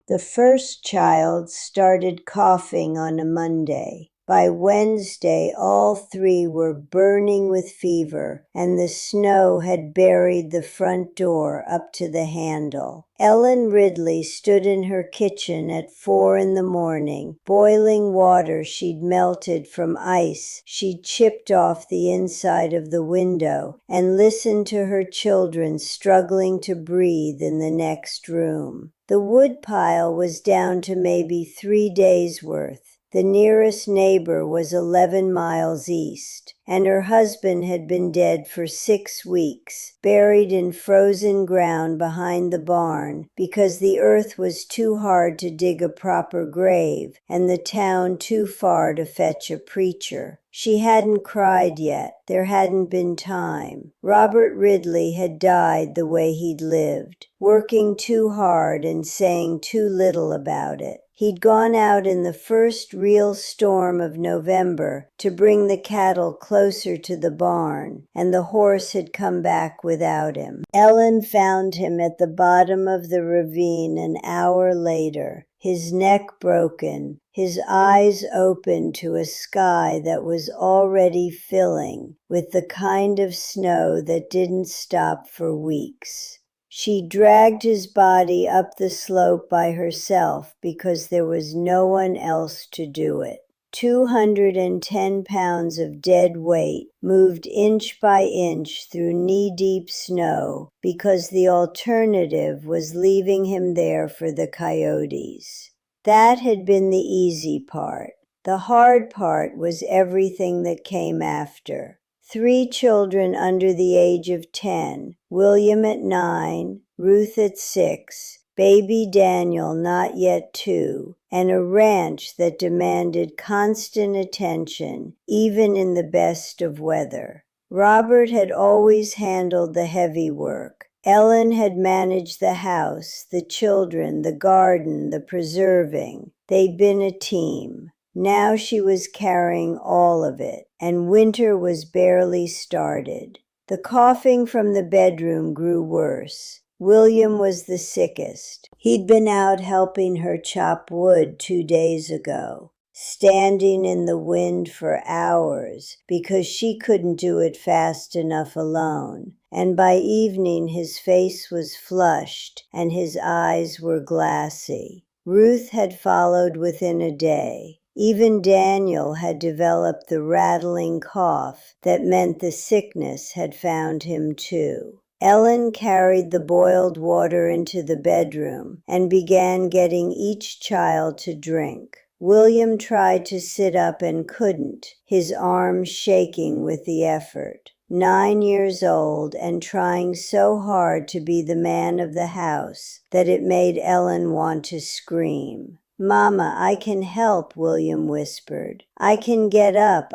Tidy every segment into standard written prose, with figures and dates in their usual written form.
The first child started coughing on a Monday. By Wednesday, all three were burning with fever, and the snow had buried the front door up to the handle. Ellen Ridley stood in her kitchen at 4 in the morning, boiling water she'd melted from ice she'd chipped off the inside of the window, and listened to her children struggling to breathe in the next room. The woodpile was down to maybe 3 days' worth. The nearest neighbor was 11 miles east, and her husband had been dead for 6 weeks, buried in frozen ground behind the barn because the earth was too hard to dig a proper grave and the town too far to fetch a preacher. She hadn't cried yet. There hadn't been time. Robert Ridley had died the way he'd lived, working too hard and saying too little about it. He'd gone out in the first real storm of November to bring the cattle closer to the barn, and the horse had come back without him. Ellen found him at the bottom of the ravine an hour later, his neck broken, his eyes open to a sky that was already filling with the kind of snow that didn't stop for weeks. She dragged his body up the slope by herself because there was no one else to do it. 210 pounds of dead weight moved inch by inch through knee-deep snow because the alternative was leaving him there for the coyotes. That had been the easy part. The hard part was everything that came after. 3 children under the age of 10, William at 9, Ruth at 6, baby Daniel not yet 2, and a ranch that demanded constant attention, even in the best of weather. Robert had always handled the heavy work. Ellen had managed the house, the children, the garden, the preserving. They'd been a team. Now she was carrying all of it, and winter was barely started. The coughing from the bedroom grew worse. William was the sickest. He'd been out helping her chop wood 2 days ago, standing in the wind for hours because she couldn't do it fast enough alone, and by evening his face was flushed and his eyes were glassy. Ruth had followed within a day. Even Daniel had developed the rattling cough that meant the sickness had found him too. Ellen carried the boiled water into the bedroom and began getting each child to drink. William tried to sit up and couldn't, his arms shaking with the effort. 9 years old and trying so hard to be the man of the house that it made Ellen want to scream. "Mama, I can help," William whispered. "I can get up,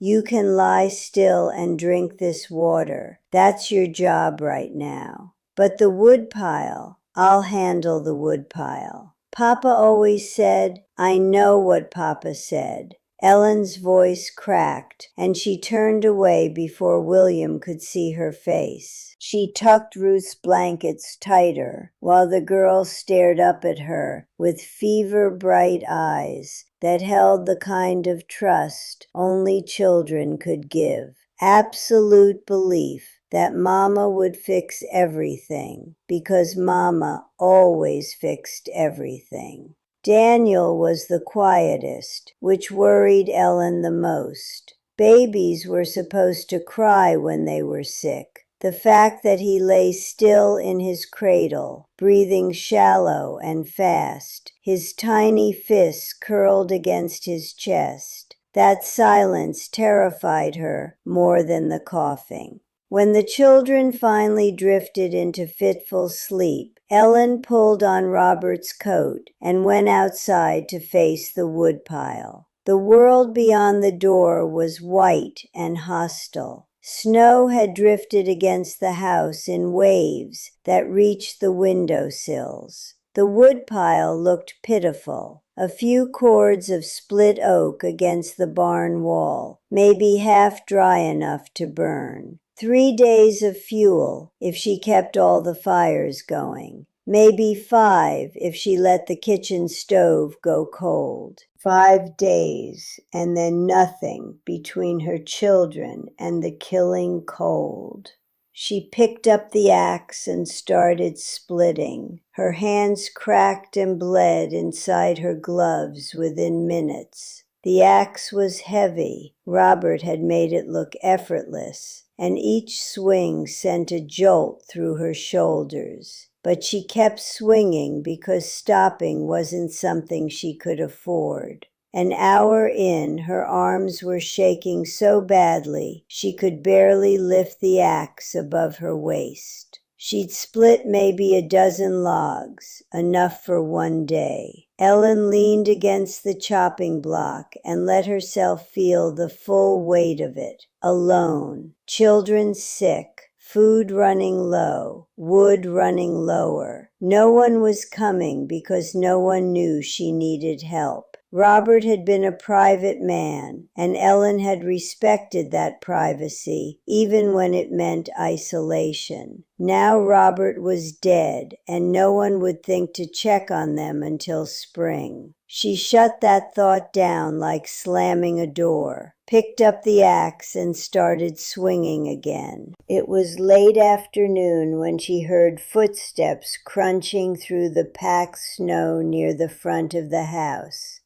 You can lie still and drink this water. That's your job right now." "But the woodpile." "I'll handle the woodpile." "Papa always said." "I know what Papa said." Ellen's voice cracked, and she turned away before William could see her face. She tucked Ruth's blankets tighter, while the girl stared up at her with fever-bright eyes that held the kind of trust only children could give. Absolute belief that Mama would fix everything, because Mama always fixed everything. Daniel was the quietest, which worried Ellen the most. Babies were supposed to cry when they were sick. The fact that he lay still in his cradle, breathing shallow and fast, his tiny fists curled against his chest, that silence terrified her more than the coughing. When the children finally drifted into fitful sleep, Ellen pulled on Robert's coat and went outside to face the woodpile. The world beyond the door was white and hostile. Snow had drifted against the house in waves that reached the window sills. The woodpile looked pitiful. A few cords of split oak against the barn wall, maybe half dry enough to burn. 3 days of fuel if she kept all the fires going. Maybe 5 if she let the kitchen stove go cold. 5 days, and then nothing between her children and the killing cold. She picked up the axe and started splitting. Her hands cracked and bled inside her gloves within minutes. The axe was heavy. Robert had made it look effortless, and each swing sent a jolt through her shoulders. But she kept swinging because stopping wasn't something she could afford. An hour in, her arms were shaking so badly she could barely lift the axe above her waist. She'd split maybe a dozen logs, enough for one day. Ellen leaned against the chopping block and let herself feel the full weight of it. Alone, children sick, food running low, wood running lower. No one was coming because no one knew she needed help. Robert had been a private man, and Ellen had respected that privacy, even when it meant isolation. Now Robert was dead, and no one would think to check on them until spring. She shut that thought down like slamming a door, picked up the axe, and started swinging again. It was late afternoon when she heard footsteps crunching through the packed snow near the front of the house.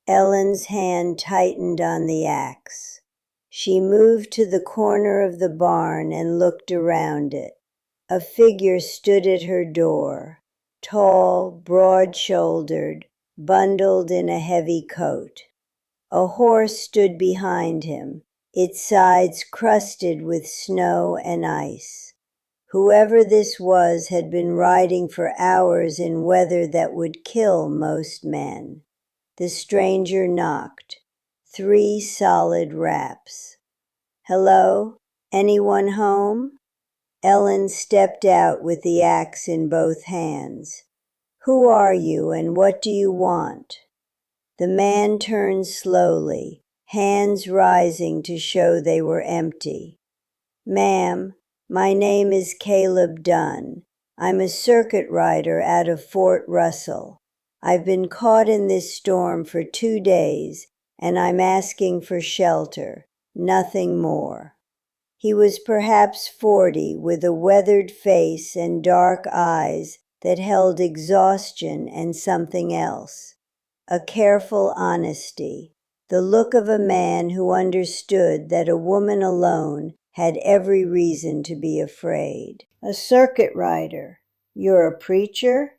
Ellen's hand tightened on the axe. She moved to the corner of the barn and looked around it. A figure stood at her door, tall, broad-shouldered, bundled in a heavy coat. A horse stood behind him, its sides crusted with snow and ice. Whoever this was had been riding for hours in weather that would kill most men. The stranger knocked. 3 solid raps. "Hello? Anyone home?" Ellen stepped out with the axe in both hands. "Who are you and what do you want?" The man turned slowly, hands rising to show they were empty. "Ma'am, my name is Caleb Dunn. I'm a circuit rider out of Fort Russell. I've been caught in this storm for 2 days, and I'm asking for shelter, nothing more." He was perhaps 40, with a weathered face and dark eyes that held exhaustion and something else. A careful honesty, the look of a man who understood that a woman alone had every reason to be afraid. "A circuit rider. You're a preacher?"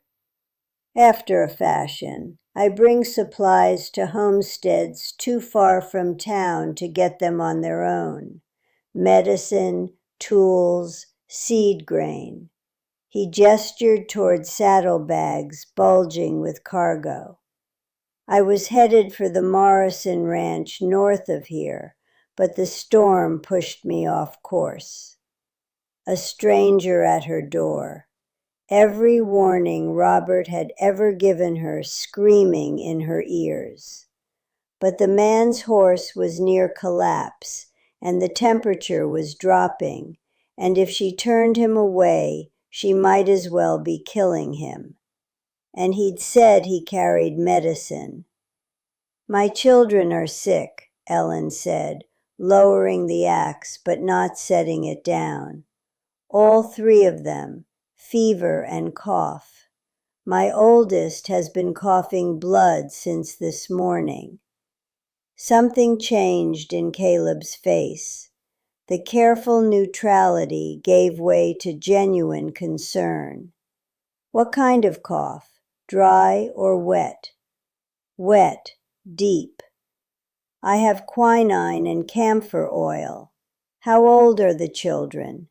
"After a fashion. I bring supplies to homesteads too far from town to get them on their own. Medicine, tools, seed grain." He gestured toward saddlebags bulging with cargo. "I was headed for the Morrison Ranch north of here, but the storm pushed me off course." A stranger at her door. Every warning Robert had ever given her screaming in her ears. But the man's horse was near collapse, and the temperature was dropping, and if she turned him away, she might as well be killing him. And he'd said he carried medicine. "My children are sick," Ellen said, lowering the axe but not setting it down. "All 3 of them. Fever and cough. My oldest has been coughing blood since this morning." Something changed in Caleb's face. The careful neutrality gave way to genuine concern. "What kind of cough? Dry or wet?" "Wet, deep." "I have quinine and camphor oil. How old are the children?"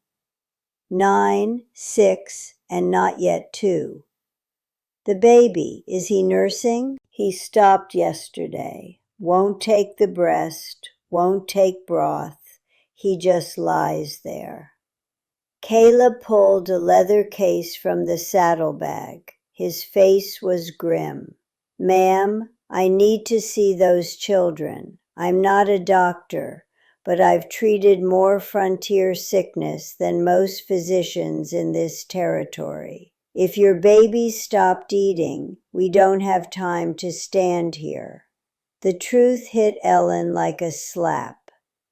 9, 6, and not yet 2. "The baby, is he nursing?" "He stopped yesterday. Won't take the breast, won't take broth. He just lies there." Caleb pulled a leather case from the saddlebag. His face was grim. "Ma'am, I need to see those children. I'm not a doctor, but I've treated more frontier sickness than most physicians in this territory. If your baby stopped eating, we don't have time to stand here." The truth hit Ellen like a slap.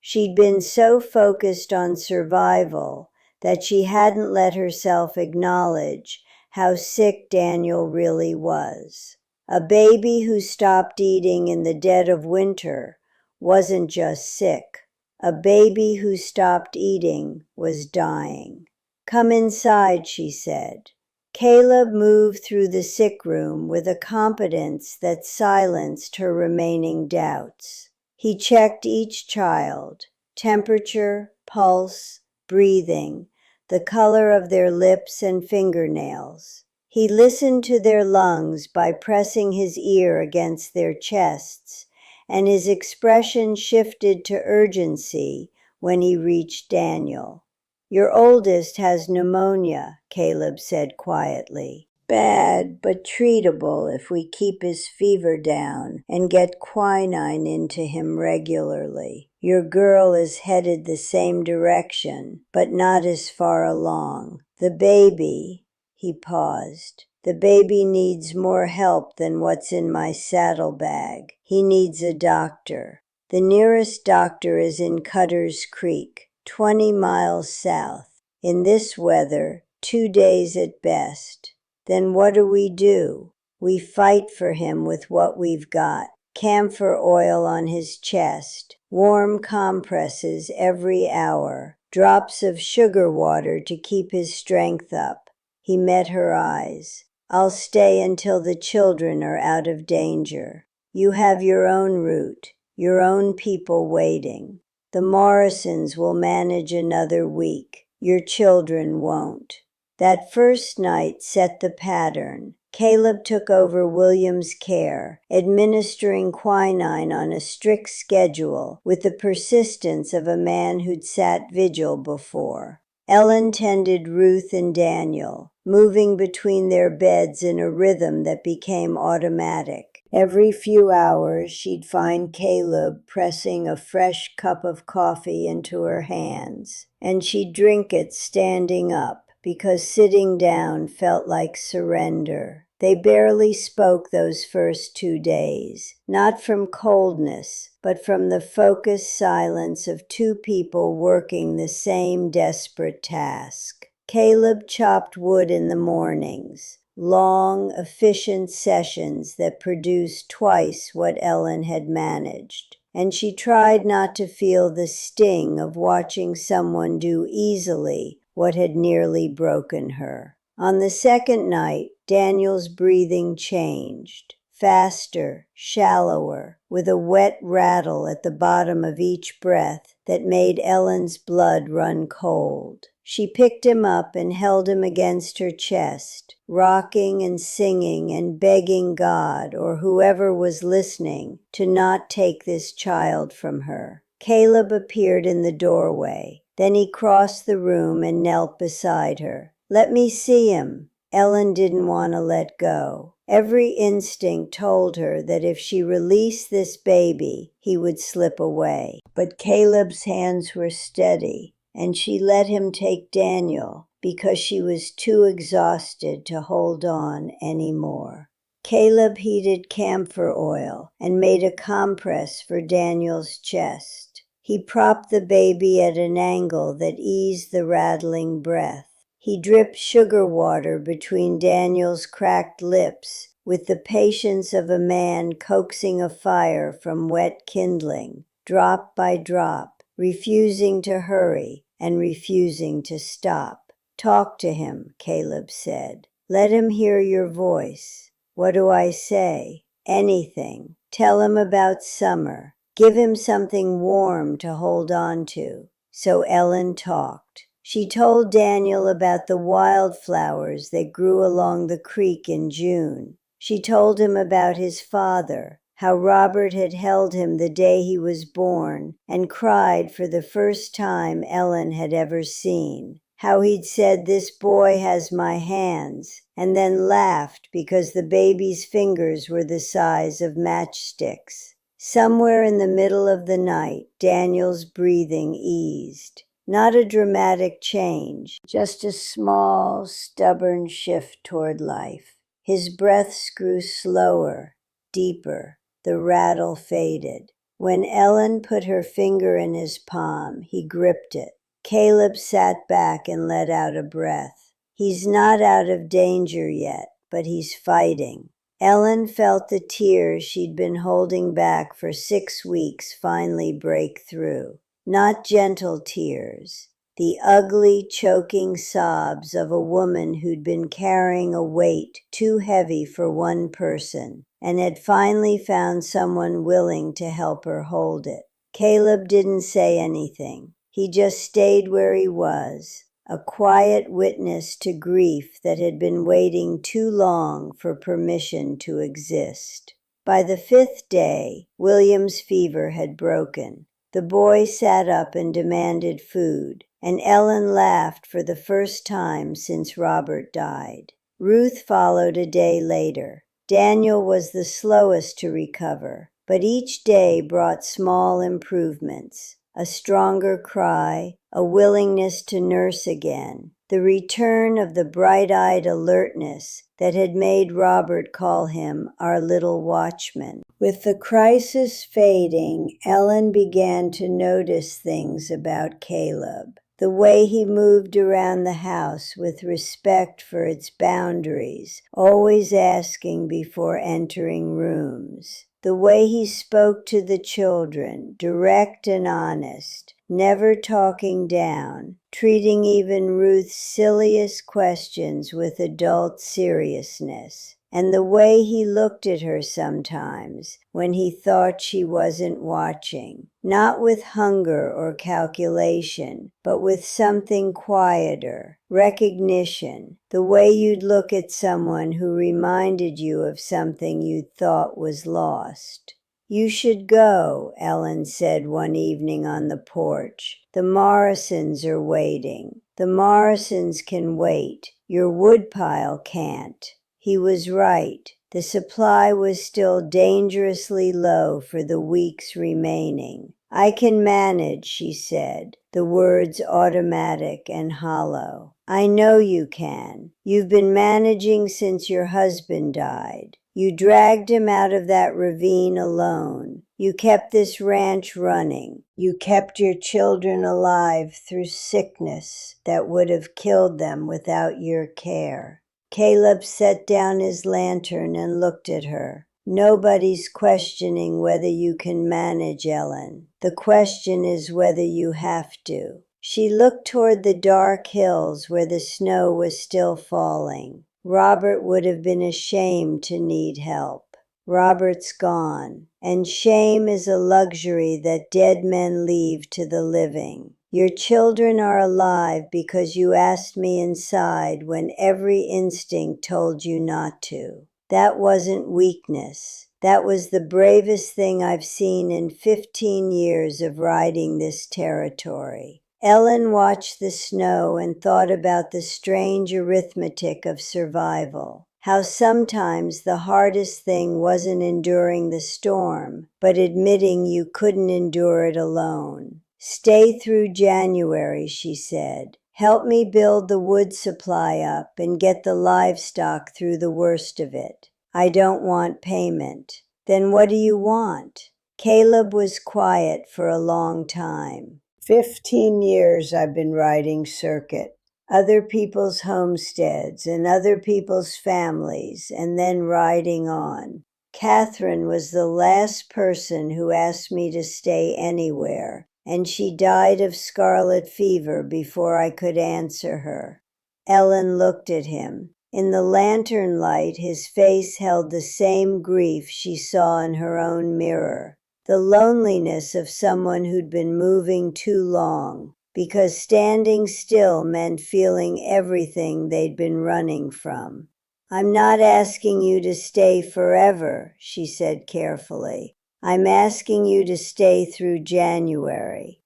She'd been so focused on survival that she hadn't let herself acknowledge how sick Daniel really was. A baby who stopped eating in the dead of winter wasn't just sick. A baby who stopped eating was dying. "Come inside," she said. Caleb moved through the sick room with a competence that silenced her remaining doubts. He checked each child: temperature, pulse, breathing, the color of their lips and fingernails. He listened to their lungs by pressing his ear against their chests, and his expression shifted to urgency when he reached Daniel. "Your oldest has pneumonia," Caleb said quietly. "Bad, but treatable if we keep his fever down and get quinine into him regularly. Your girl is headed the same direction, but not as far along. The baby," he paused, "the baby needs more help than what's in my saddlebag. He needs a doctor. The nearest doctor is in Cutter's Creek, 20 miles south. In this weather, 2 days at best. Then what do? We fight for him with what we've got. Camphor oil on his chest, warm compresses every hour, drops of sugar water to keep his strength up." He met her eyes. "I'll stay until the children are out of danger. You have your own route, your own people waiting. The Morrisons will manage another week. Your children won't." That first night set the pattern. Caleb took over William's care, administering quinine on a strict schedule with the persistence of a man who'd sat vigil before. Ellen tended Ruth and Daniel, moving between their beds in a rhythm that became automatic. Every few hours she'd find Caleb pressing a fresh cup of coffee into her hands, and she'd drink it standing up, because sitting down felt like surrender. They barely spoke those first 2 days, not from coldness, but from the focused silence of two people working the same desperate task. Caleb chopped wood in the mornings, long, efficient sessions that produced twice what Ellen had managed, and she tried not to feel the sting of watching someone do easily what had nearly broken her. On the second night, Daniel's breathing changed. Faster, shallower, with a wet rattle at the bottom of each breath that made Ellen's blood run cold. She picked him up and held him against her chest, rocking and singing and begging God or whoever was listening to not take this child from her. Caleb appeared in the doorway. Then he crossed the room and knelt beside her. "Let me see him." Ellen didn't want to let go. Every instinct told her that if she released this baby, he would slip away. But Caleb's hands were steady, and she let him take Daniel because she was too exhausted to hold on anymore. Caleb heated camphor oil and made a compress for Daniel's chest. He propped the baby at an angle that eased the rattling breath. He dripped sugar water between Daniel's cracked lips with the patience of a man coaxing a fire from wet kindling, drop by drop, refusing to hurry and refusing to stop. "Talk to him," Caleb said. "Let him hear your voice." "What do I say?" "Anything. Tell him about summer. Give him something warm to hold on to." So Ellen talked. She told Daniel about the wildflowers that grew along the creek in June. She told him about his father, how Robert had held him the day he was born and cried for the first time Ellen had ever seen. How he'd said, "This boy has my hands," and then laughed because the baby's fingers were the size of matchsticks. Somewhere in the middle of the night, Daniel's breathing eased. Not a dramatic change, just a small, stubborn shift toward life. His breaths grew slower, deeper. The rattle faded. When Ellen put her finger in his palm, he gripped it. Caleb sat back and let out a breath. He's not out of danger yet, but he's fighting. Ellen felt the tears she'd been holding back for 6 weeks finally break through. Not gentle tears, the ugly, choking sobs of a woman who'd been carrying a weight too heavy for one person and had finally found someone willing to help her hold it. Caleb didn't say anything. He just stayed where he was, a quiet witness to grief that had been waiting too long for permission to exist. By the 5th day, William's fever had broken. The boy sat up and demanded food, and Ellen laughed for the first time since Robert died. Ruth followed a day later. Daniel was the slowest to recover, but each day brought small improvements. A stronger cry, a willingness to nurse again, the return of the bright-eyed alertness that had made Robert call him our little watchman. With the crisis fading, Ellen began to notice things about Caleb. The way he moved around the house with respect for its boundaries, always asking before entering rooms. The way he spoke to the children, direct and honest, never talking down, treating even Ruth's silliest questions with adult seriousness. And the way he looked at her sometimes when he thought she wasn't watching, not with hunger or calculation, but with something quieter, recognition, the way you'd look at someone who reminded you of something you'd thought was lost. "You should go," Ellen said one evening on the porch. "The Morrisons are waiting. The Morrisons can wait. Your woodpile can't." He was right. The supply was still dangerously low for the weeks remaining. "I can manage," she said, the words automatic and hollow. "I know you can. You've been managing since your husband died. You dragged him out of that ravine alone. You kept this ranch running. You kept your children alive through sickness that would have killed them without your care." Caleb set down his lantern and looked at her. "Nobody's questioning whether you can manage, Ellen. The question is whether you have to." She looked toward the dark hills where the snow was still falling. Robert would have been ashamed to need help. Robert's gone, and shame is a luxury that dead men leave to the living. Your children are alive because you asked me inside when every instinct told you not to. That wasn't weakness. That was the bravest thing I've seen in 15 years of riding this territory. Ellen watched the snow and thought about the strange arithmetic of survival. How sometimes the hardest thing wasn't enduring the storm, but admitting you couldn't endure it alone. "Stay through January," she said. "Help me build the wood supply up and get the livestock through the worst of it. I don't want payment." "Then what do you want?" Caleb was quiet for a long time. 15 years I've been riding circuit. Other people's homesteads and other people's families, and then riding on. Catherine was the last person who asked me to stay anywhere, and she died of scarlet fever before I could answer her. Ellen looked at him. In the lantern light, his face held the same grief she saw in her own mirror. The loneliness of someone who'd been moving too long, because standing still meant feeling everything they'd been running from. "I'm not asking you to stay forever," she said carefully. "I'm asking you to stay through January."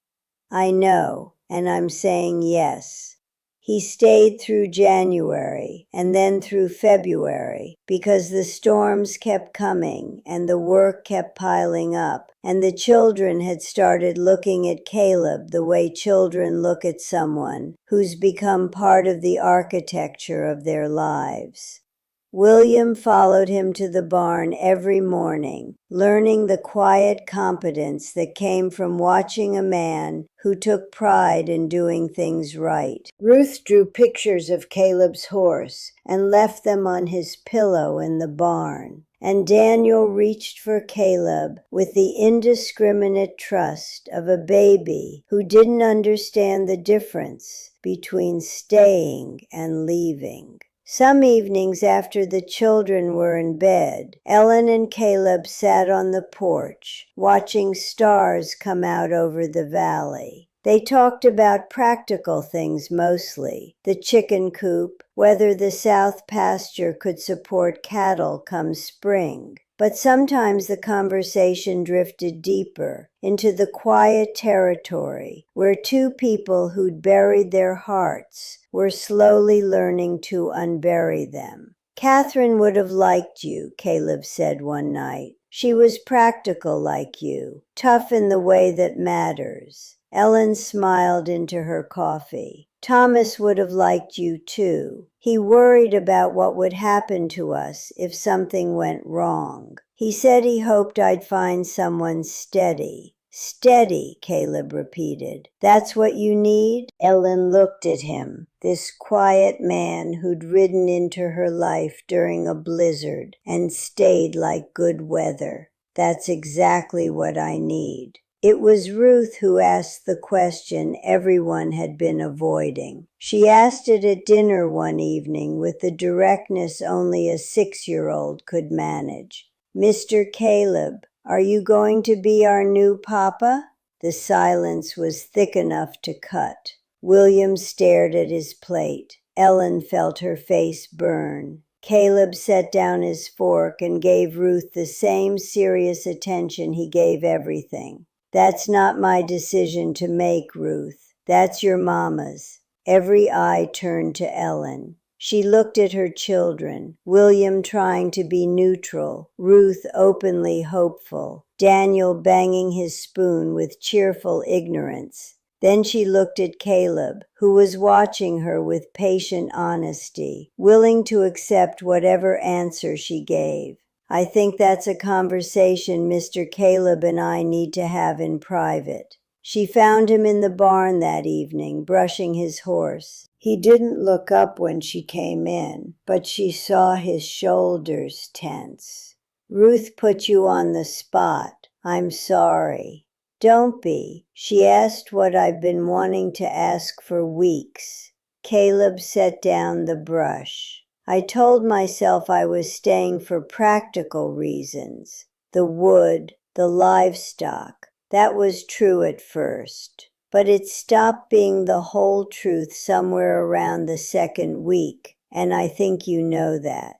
"I know, and I'm saying yes." He stayed through January and then through February because the storms kept coming and the work kept piling up, and the children had started looking at Caleb the way children look at someone who's become part of the architecture of their lives. William followed him to the barn every morning, learning the quiet competence that came from watching a man who took pride in doing things right. Ruth drew pictures of Caleb's horse and left them on his pillow in the barn, and Daniel reached for Caleb with the indiscriminate trust of a baby who didn't understand the difference between staying and leaving. Some evenings after the children were in bed, Ellen and Caleb sat on the porch, watching stars come out over the valley. They talked about practical things mostly, the chicken coop, whether the south pasture could support cattle come spring. But sometimes the conversation drifted deeper into the quiet territory where two people who'd buried their hearts were slowly learning to unbury them. Catherine would have liked you, Caleb said one night. She was practical like you, tough in the way that matters. Ellen smiled into her coffee. Thomas would have liked you too. He worried about what would happen to us if something went wrong. He said he hoped I'd find someone steady. Steady, Caleb repeated. That's what you need? Ellen looked at him, this quiet man who'd ridden into her life during a blizzard and stayed like good weather. That's exactly what I need. It was Ruth who asked the question everyone had been avoiding. She asked it at dinner one evening with the directness only a 6-year-old could manage. Mr. Caleb, are you going to be our new papa? The silence was thick enough to cut. William stared at his plate. Ellen felt her face burn. Caleb set down his fork and gave Ruth the same serious attention he gave everything. That's not my decision to make, Ruth. That's your mama's. Every eye turned to Ellen. She looked at her children, William trying to be neutral, Ruth openly hopeful, Daniel banging his spoon with cheerful ignorance. Then she looked at Caleb, who was watching her with patient honesty, willing to accept whatever answer she gave. I think that's a conversation Mr. Caleb and I need to have in private. She found him in the barn that evening, brushing his horse. He didn't look up when she came in, but she saw his shoulders tense. Ruth put you on the spot. I'm sorry. Don't be. She asked what I've been wanting to ask for weeks. Caleb set down the brush. I told myself I was staying for practical reasons. The wood, the livestock. That was true at first. But it stopped being the whole truth somewhere around the 2nd week, and I think you know that.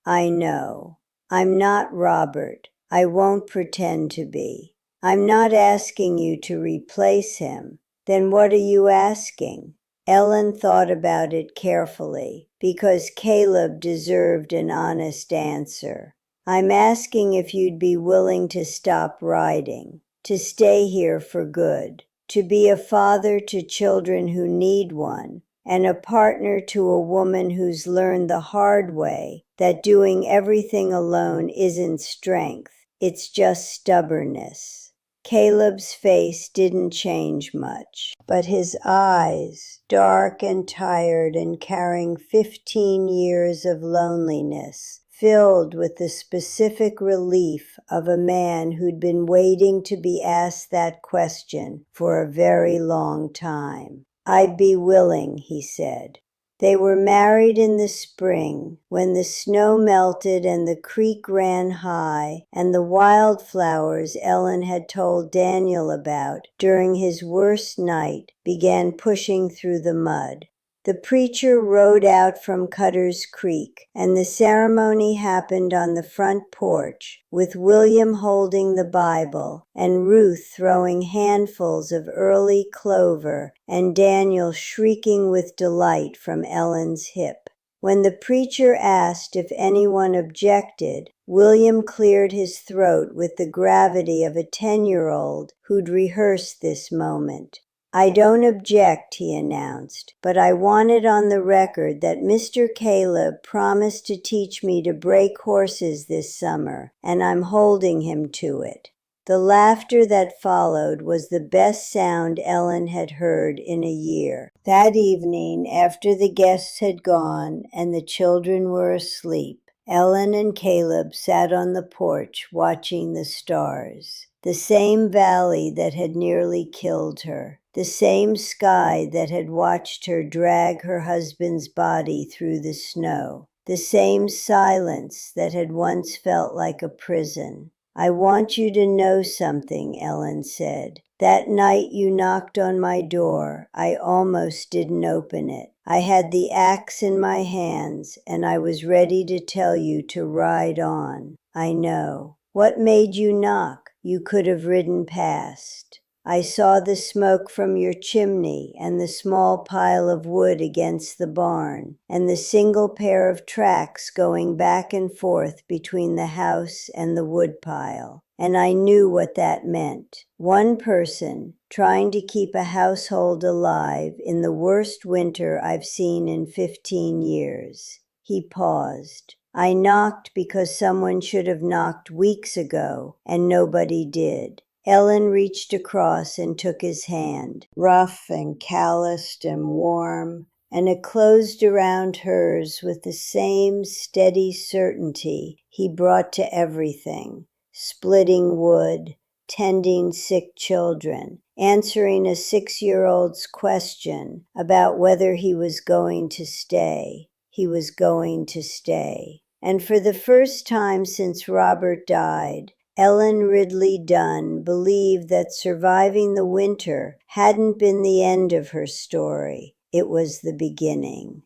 I know. I'm not Robert. I won't pretend to be. I'm not asking you to replace him. Then what are you asking? Ellen thought about it carefully, because Caleb deserved an honest answer. I'm asking if you'd be willing to stop riding, to stay here for good, to be a father to children who need one, and a partner to a woman who's learned the hard way that doing everything alone isn't strength, it's just stubbornness. Caleb's face didn't change much, but his eyes, dark and tired and carrying 15 years of loneliness, filled with the specific relief of a man who'd been waiting to be asked that question for a very long time. I'd be willing, he said. They were married in the spring, when the snow melted and the creek ran high, and the wildflowers Ellen had told Daniel about during his worst night began pushing through the mud. The preacher rode out from Cutter's Creek, and the ceremony happened on the front porch, with William holding the Bible, and Ruth throwing handfuls of early clover, and Daniel shrieking with delight from Ellen's hip. When the preacher asked if anyone objected, William cleared his throat with the gravity of a 10-year-old who'd rehearsed this moment. "I don't object," he announced, "but I want it on the record that Mr. Caleb promised to teach me to break horses this summer, and I'm holding him to it." The laughter that followed was the best sound Ellen had heard in a year. That evening, after the guests had gone and the children were asleep, Ellen and Caleb sat on the porch watching the stars. The same valley that had nearly killed her, the same sky that had watched her drag her husband's body through the snow, the same silence that had once felt like a prison. "I want you to know something," Ellen said. "That night you knocked on my door, I almost didn't open it. I had the axe in my hands, and I was ready to tell you to ride on. I know. What made you knock? You could have ridden past. I saw the smoke from your chimney and the small pile of wood against the barn, and the single pair of tracks going back and forth between the house and the woodpile. And I knew what that meant. One person trying to keep a household alive in the worst winter I've seen in 15 years. He paused. "I knocked because someone should have knocked weeks ago, and nobody did." Ellen reached across and took his hand, rough and calloused and warm, and it closed around hers with the same steady certainty he brought to everything: splitting wood, tending sick children, answering a 6-year-old's question about whether he was going to stay. He was going to stay. And for the first time since Robert died, Ellen Ridley Dunn believed that surviving the winter hadn't been the end of her story. It was the beginning.